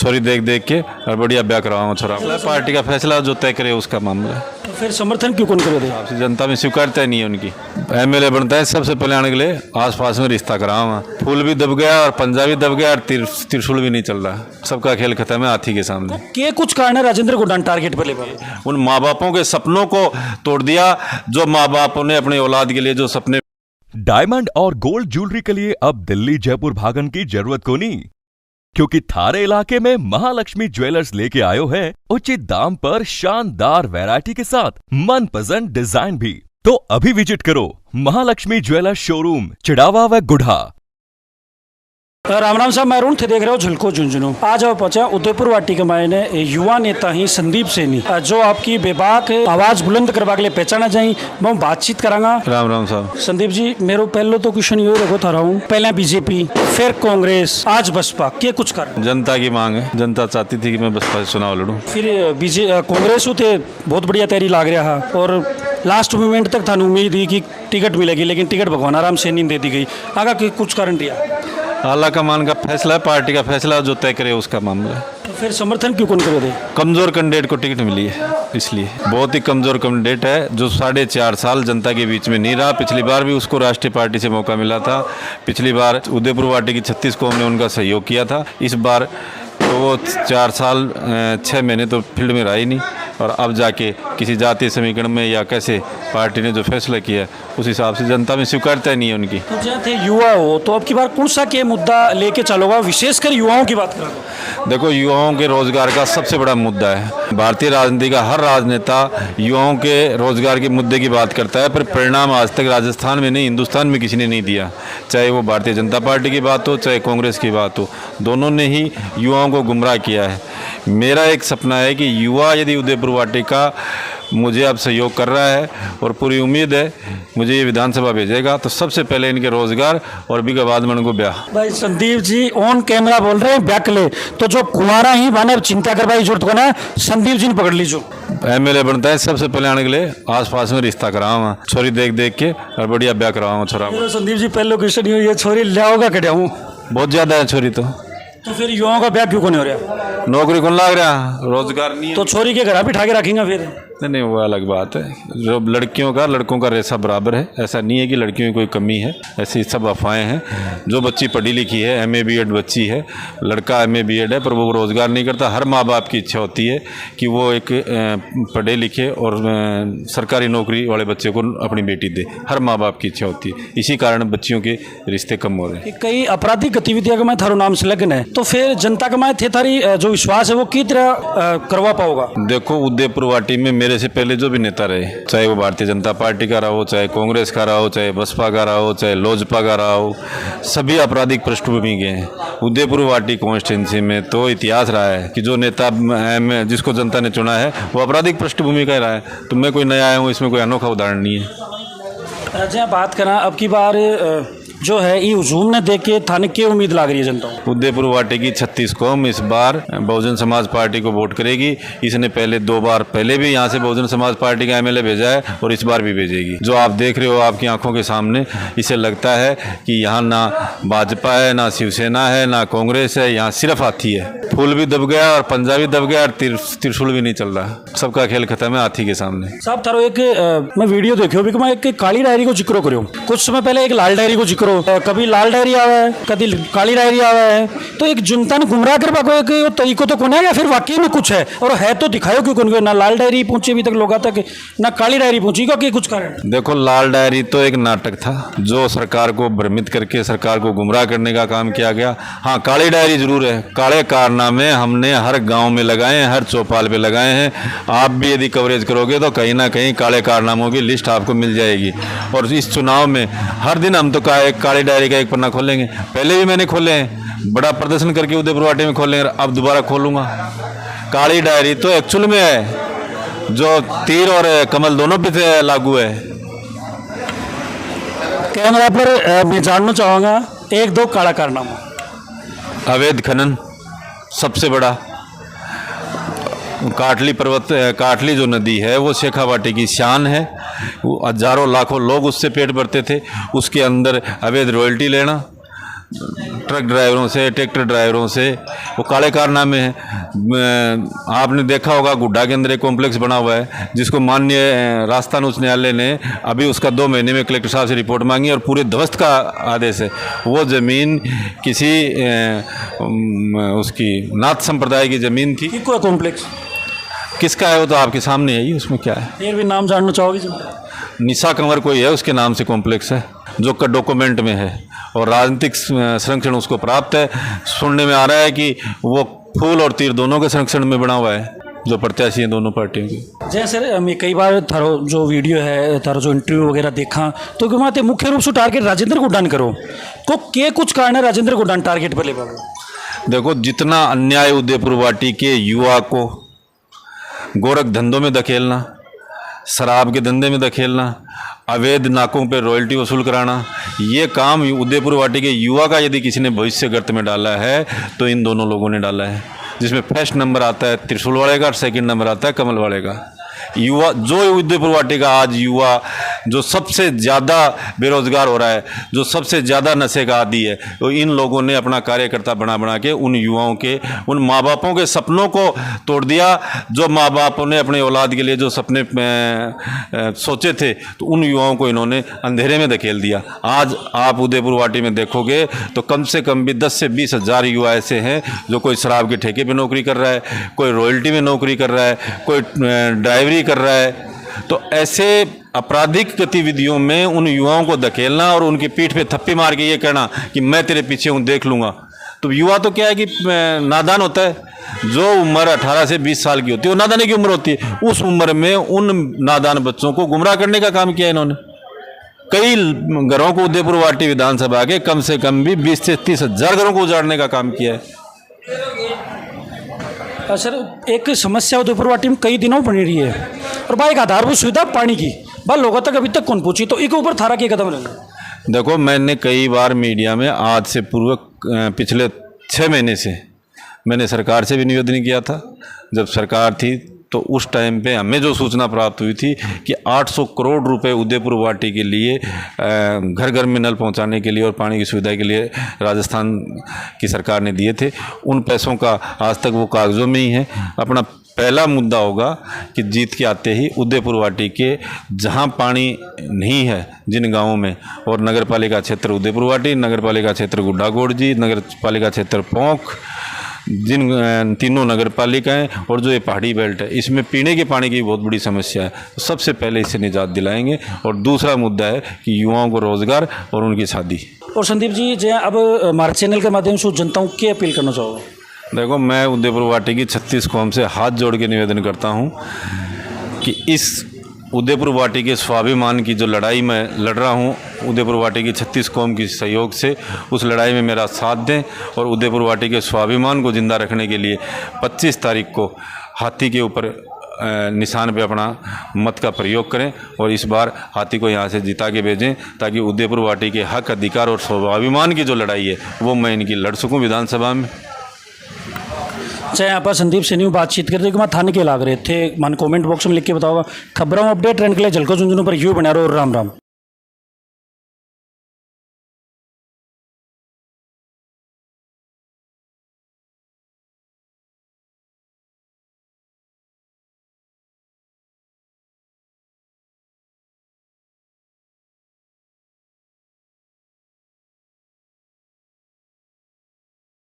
छोरी देख देख के और बढ़िया ब्याह करवाऊंगा छोरा। पार्टी का फैसला जो तय करे उसका मामला है। तो फिर समर्थन क्यों कौन करे? आपसी जनता में स्वीकारता ही नहीं है उनकी। एमएलए बनता है सबसे पहले आने के लिए आसपास में रिश्ता कराऊंगा। फूल भी दब गया और पंजा भी दब गया और त्रिशूल भी नहीं चल रहा। सबका खेल खत्म है हाथी के सामने। के कुछ कारण है राजेंद्र गोडान टारगेट पर ले पाए? उन माँ बापों के सपनों को तोड़ दिया, जो माँ बापों ने अपने औलाद के लिए जो सपने। डायमंड और गोल्ड ज्वेलरी के लिए अब दिल्ली जयपुर भागन की जरूरत को नहीं, क्योंकि थारे इलाके में महालक्ष्मी ज्वेलर्स लेके आयो है उचित दाम पर शानदार वैरायटी के साथ मनपसंद डिजाइन भी। तो अभी विजिट करो महालक्ष्मी ज्वेलर्स शोरूम चिड़ावा व गुढ़ा। राम राम साहब, मैं अरुण थे, देख रहे हो झुलको झुंझुनू। आज आप पहुंचा उदयपुर वाटी के मायने युवा नेता ही संदीप सैनी, जो आपकी बेबाक आवाज बुलंद करवा के लिए पहचाना चाहिए। मैं बातचीत करांगा। राम राम साहब। संदीप जी, मेरो पहले तो क्वेश्चन ये रखो था रहा हूँ, पहले बीजेपी फिर कांग्रेस आज बसपा, के कुछ कारण? जनता की मांग है। जनता चाहती थी कि मैं बसपा से चुनाव लड़ूं। फिर कांग्रेस थे बहुत बढ़िया तैयारी लाग रहा है और लास्ट मोमेंट तक थानू उम्मीद थी कि टिकट मिलेगी, लेकिन टिकट भगवान आराम सैनी दे दी गई। आगा के कुछ कारण दिया? आला कमान का फैसला है, पार्टी का फैसला जो तय करे उसका मामला है। तो फिर समर्थन क्यों कौन करे? कमजोर कैंडिडेट को टिकट मिली है, इसलिए बहुत ही कमजोर कैंडिडेट है जो 4.5 साल जनता के बीच में नहीं रहा। पिछली बार भी उसको राष्ट्रीय पार्टी से मौका मिला था। पिछली बार उदयपुर वाटी की 36 कौम ने उनका सहयोग किया था। इस बार तो वो 4 साल 6 महीने तो फील्ड में रहा ही नहीं, और अब जाके किसी जातीय समीकरण में या कैसे पार्टी ने जो फैसला किया उस हिसाब से जनता में स्वीकारता ही नहीं है उनकी। तो जहाँ थे युवा हो तो अब की बार कौन सा के मुद्दा लेके चलोगा, विशेषकर युवाओं की बात करोगे? देखो, युवाओं के रोजगार का सबसे बड़ा मुद्दा है। भारतीय राजनीति का हर राजनेता युवाओं के रोजगार के मुद्दे की बात करता है, पर परिणाम आज तक राजस्थान में नहीं, हिंदुस्तान में किसी ने नहीं दिया। चाहे वो भारतीय जनता पार्टी की बात हो, चाहे कांग्रेस की बात हो, दोनों ने ही युवाओं को गुमराह किया है। मेरा एक सपना है कि युवा यदि उदयपुर वाटी का मुझे अब सहयोग कर रहा है, और पूरी उम्मीद है मुझे ये विधानसभा भेजेगा, तो सबसे पहले इनके रोजगार और भी के बाद में उनको ब्याह। भाई संदीप जी ऑन कैमरा बोल रहे हैं ब्याह के लिए, तो जो कुमारा ही बने चिंता करवाई जरूरत को ना, संदीप जी ने पकड़ लीजिए। एमएलए बनता है सबसे पहले आने के लिए आसपास में रिश्ता कराऊंगा। छोरी देख देख के और बढ़िया ब्याह करवाऊंगा छोरा। संदीप जी पहले क्वेश्चन ये छोरी लाओगा कटिया हूँ बहुत ज्यादा है छोरी तो फिर युवाओं का ब्याह क्यों नहीं हो रहा? नौकरी कौन लाग रहा, रोजगार नहीं है। तो छोरी के घर बिठा के रखेंगे फिर? नहीं, वो अलग बात है। जो लड़कियों का लड़कों का रेशा बराबर है, ऐसा नहीं है कि लड़कियों की कोई कमी है, ऐसी सब अफवाहें हैं। जो बच्ची पढ़ी लिखी है, एमए बीएड बच्ची है, लड़का एमए बीएड है, पर वो रोज़गार नहीं करता। हर माँ बाप की इच्छा होती है कि वो एक पढ़े लिखे और सरकारी नौकरी वाले बच्चे को अपनी बेटी दे। हर माँ बाप की इच्छा होती है, इसी कारण बच्चियों के रिश्ते कम हो रहे हैं। कई आपराधिक गतिविधियों का मैं थारो नाम संलग्न है, तो फिर जनता का मैं थे थारी जो विश्वास है वो किस तरह करवा पाओगा? देखो, उदयपुर वाटी में मेरे से पहले जो भी नेता रहे, चाहे वो भारतीय जनता पार्टी का रहा हो, चाहे कांग्रेस का रहा हो, चाहे बसपा का रहा हो, चाहे लोजपा का रहा हो, सभी आपराधिक पृष्ठभूमि के हैं। उदयपुर वाटी कॉन्स्टिट्यूंसी में तो इतिहास रहा है कि जो नेता जिसको जनता ने चुना है वो आपराधिक पृष्ठभूमि का रहा है। तो मैं कोई नया आया हूँ, इसमें कोई अनोखा उदाहरण नहीं है। जहाँ बात करा अब की बार जो है ये हुजूम ने देख के थाने की उम्मीद लग रही है जनता को? उदयपुर वाटी की 36 कौम इस बार बहुजन समाज पार्टी को वोट करेगी। इसने पहले 2 बार पहले भी यहाँ से बहुजन समाज पार्टी का एमएलए भेजा है और इस बार भी भेजेगी। जो आप देख रहे हो आपकी आंखों के सामने, इसे लगता है कि यहाँ ना भाजपा है, ना शिवसेना है, ना कांग्रेस है, यहाँ सिर्फ हाथी है। फूल भी दब गया और पंजा भी दब गया और त्रिशूल भी नहीं चल रहा। सबका खेल खत्म है हाथी के सामने। साहब थारो एक मैं वीडियो देखियो भी मैं एक काली डायरी को जिक्र करो, कुछ समय पहले एक लाल डायरी को जिक्र, कभी लाल डायरी आवा है, कभी काली डायरी आवा है, तो एक जनता ने गुमराह करवा को एक तरीको तो कौन है, या फिर वाकई में कुछ है और है तो दिखाओ क्यों कौन? ना लाल डायरी पहुंची अभी तक लोगों तक, ना काली डायरी पहुंची, क्योंकि कुछ कारण? देखो, लाल डायरी तो एक नाटक था जो सरकार को भ्रमित करके सरकार को गुमराह करने का काम किया गया। हाँ, काली डायरी जरूर है। काले कारनामे हमने हर गांव में लगाए हैं, हर चौपाल पे लगाए हैं। आप भी यदि कवरेज करोगे तो कहीं ना कहीं काले कारनामों की लिस्ट आपको मिल जाएगी। और इस चुनाव में हर दिन हम तो काली डायरी का एक पन्ना खोलेंगे। पहले भी मैंने खोले हैं, बड़ा प्रदर्शन करके उदयपुर वाटी में खोलेंगे, अब दोबारा खोलूंगा। काली डायरी तो एक्चुअल में है जो तीर और कमल दोनों पे लागू है। कैमरा पर मैं जानना चाहूँगा 1-2 काला कारनामा। अवैध खनन सबसे बड़ा। काटली पर्वत, काटली जो नदी है वो शेखावाटी की शान है। हजारों लाखों लोग उससे पेट भरते थे। उसके अंदर अवैध रॉयल्टी लेना, ट्रक ड्राइवरों से, ट्रैक्टर ड्राइवरों से, वो काले कारनामे हैं। आपने देखा होगा गुड्डा के अंदर एक कॉम्प्लेक्स बना हुआ है जिसको माननीय राजस्थान उच्च न्यायालय ने अभी उसका 2 महीने में कलेक्टर साहब से रिपोर्ट मांगी और पूरे ध्वस्त का आदेश है। वो ज़मीन किसी उसकी नाथ संप्रदाय की ज़मीन थी। कोई कॉम्प्लेक्स किसका है वो तो आपके सामने है ही, उसमें क्या है। फिर भी नाम जानना चाहोगे जी? निशा कंवर कोई है, उसके नाम से कॉम्प्लेक्स है जो का डॉक्यूमेंट में है और राजनीतिक संरक्षण उसको प्राप्त है। सुनने में आ रहा है कि वो फूल और तीर दोनों के संरक्षण में बना हुआ है, जो प्रत्याशी हैं दोनों पार्टियों के। जय सर, मैं कई बार थारो जो वीडियो है, थारो जो इंटरव्यू वगैरह देखा तो कि वहाँ मुख्य रूप से टारगेट राजेंद्र गुड्डान करो को के कुछ कारण है राजेंद्र गुड्डान टारगेट पर ले पाओ। देखो, जितना अन्याय उदयपुर वाटी के युवा को गोरख धंधों में धकेलना, शराब के धंधे में धकेलना, अवैध नाकों पे रॉयल्टी वसूल कराना, ये काम उदयपुर वाटी के युवा का यदि किसी ने भविष्य गर्त में डाला है तो इन दोनों लोगों ने डाला है, जिसमें फर्स्ट नंबर आता है त्रिशूल वाले का और सेकंड नंबर आता है कमल वाले का। युवा जो उदयपुर वाटी का आज युवा जो सबसे ज़्यादा बेरोजगार हो रहा है, जो सबसे ज़्यादा नशे का आदी है, तो इन लोगों ने अपना कार्यकर्ता बना बना के उन युवाओं के, उन माँ बापों के सपनों को तोड़ दिया। जो माँ बापों ने अपने औलाद के लिए जो सपने सोचे थे, तो उन युवाओं को इन्होंने अंधेरे में धकेल दिया। आज आप उदयपुर वाटी में देखोगे तो कम से कम भी 10 से 20 हज़ार युवा ऐसे हैं जो कोई शराब के ठेके पे नौकरी कर रहा है, कोई रॉयल्टी में नौकरी कर रहा है, कोई ड्राइवरी कर रहा है। तो ऐसे आपराधिक गतिविधियों में उन युवाओं को धकेलना और उनकी पीठ पे थप्पी मार के ये कहना कि मैं तेरे पीछे हूँ, देख लूँगा। तो युवा तो क्या है कि नादान होता है। जो उम्र 18 से 20 साल की होती है वो नादानी की उम्र होती है। उस उम्र में उन नादान बच्चों को गुमराह करने का काम किया इन्होंने। कई घरों को उदयपुर वाटी विधानसभा के कम से कम भी 20 से 30 हज़ार घरों को उजाड़ने का काम किया है। सर, एक समस्या उदयपुर वाटी में कई दिनों बनी रही है और भाई एक आधारभूत सुविधा पानी की भाई लोगों तक अभी तक कौन पहुंची, तो इसके ऊपर थारा क्या कदम लेना? देखो, मैंने कई बार मीडिया में आज से पूर्व पिछले 6 महीने से मैंने सरकार से भी निवेदन किया था। जब सरकार थी तो उस टाइम पे हमें जो सूचना प्राप्त हुई थी कि 800 करोड़ रुपए उदयपुर वाटी के लिए घर घर में नल पहुंचाने के लिए और पानी की सुविधा के लिए राजस्थान की सरकार ने दिए थे। उन पैसों का आज तक वो कागज़ों में ही है। अपना पहला मुद्दा होगा कि जीत के आते ही उदयपुर वाटी के जहां पानी नहीं है जिन गांवों में, और नगर पालिका क्षेत्र उदयपुर वाटी, नगर पालिका क्षेत्र गुड्डा गोड़जी, नगर पालिका क्षेत्र पोंख, जिन तीनों नगर पालिकाएँ और जो ये पहाड़ी बेल्ट है, इसमें पीने के पानी की बहुत बड़ी समस्या है। तो सबसे पहले इससे निजात दिलाएंगे। और दूसरा मुद्दा है कि युवाओं को रोज़गार और उनकी शादी। और संदीप जी, जो अब हमारे चैनल के माध्यम से जनताओं की अपील करना चाहोगे? देखो, मैं उदयपुर वाटी की 36 कौम से हाथ जोड़ के निवेदन करता हूँ कि इस उदयपुर वाटी के स्वाभिमान की जो लड़ाई मैं लड़ रहा हूँ, उदयपुर वाटी की 36 कौम की सहयोग से उस लड़ाई में मेरा साथ दें और उदयपुर वाटी के स्वाभिमान को ज़िंदा रखने के लिए 25 तारीख को हाथी के ऊपर निशान पे अपना मत का प्रयोग करें और इस बार हाथी को यहाँ से जिता के भेजें, ताकि उदयपुर वाटी के हक, अधिकार और स्वाभिमान की जो लड़ाई है वो मैं इनकी लड़ सकूँ विधानसभा में। चाहे यहाँ पर संदीप सैनी बातचीत करते कि मैं थाने के लाग रहे थे, मान कमेंट बॉक्स में लिख के बताओगा। खबरों अपडेट ट्रेंड के लिए झलको झुंझुनों पर यू बना रहो। राम राम।